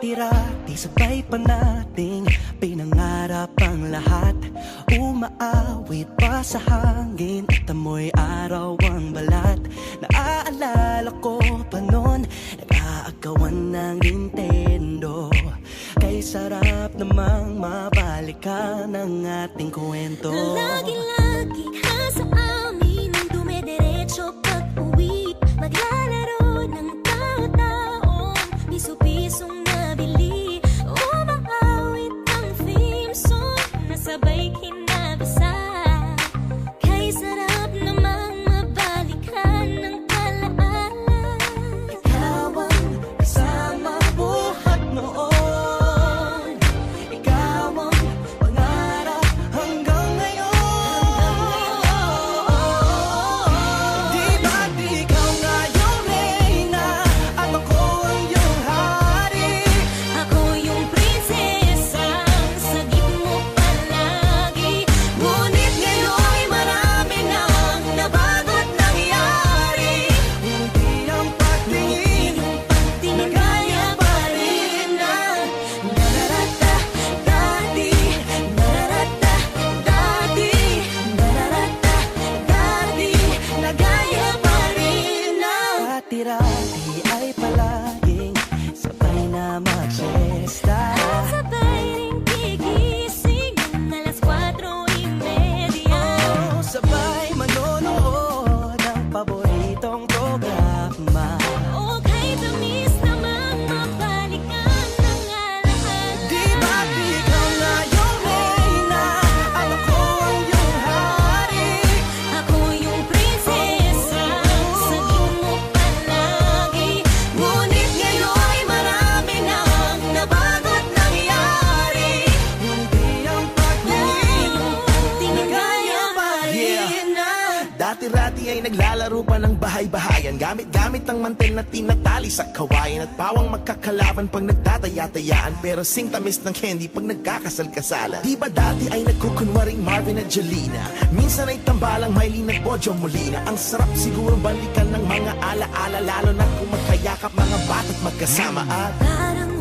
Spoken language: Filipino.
Dati-rati sabay pa nating pinangarap ang lahat. Umaawit pa sa hangin at amoy araw ang balat. Naaalala ko pa noon, nag-aagawan ng Nintendo. Kay sarap namang mabalikan ang ating kwento. Lagi-lagi ka sa amin ang dumidiretso pag-uwi. Maglalaro ng tao-taong piso-pisong nabili. Umaawit ang theme song na sabay kinabasa. Kay sarap namang mabalikan ng alaala. Ikaw ang kasama buhat noon. Ikaw ang pangarap hanggang ngayon. Di ba't ikaw nga yung reyna at ako ang iyong hari? Ako yung prinsesang sagip mo palagi. Ngunit ngayon'y marami nang nabago't nangyari. Hindi ang pagtingin na gaya pa rin ng nararata dati. Nararata dati. Nararata dati. Na gaya pa rin ng dati-rati ay palaging sabay na mag-siesta. Sabay ring gigising ng alas 4:30. Sabay manonood ng paboritong programa. O kay tamis namang mabalikan ng alaala. Di ba't ikaw nga yung reyna at ako ang iyong hari? Ako yung prinsesa, sagip mo palagi. Ngunit ngayon'y marami nang nabago't nangyari. Hindi ang pagtingin na gaya pa rin ng Dati-rati ay naglalaro pa ng bahay-bahayan. Gamit-gamit ang mantel na tinatali sa kawayan. At pawang magkakalaban pag nagtataya-tayaan. Pero sing tamis ng candy pag nagkakasal-kasalan. Di ba dati ay nagkukunwaring Marvin at Jolina? Minsan ay tambalang Mylene at Bojo Molina. Ang sarap siguro balikan ng mga ala-ala. Lalo na kung magkayakap mga bata't magkasama at Parang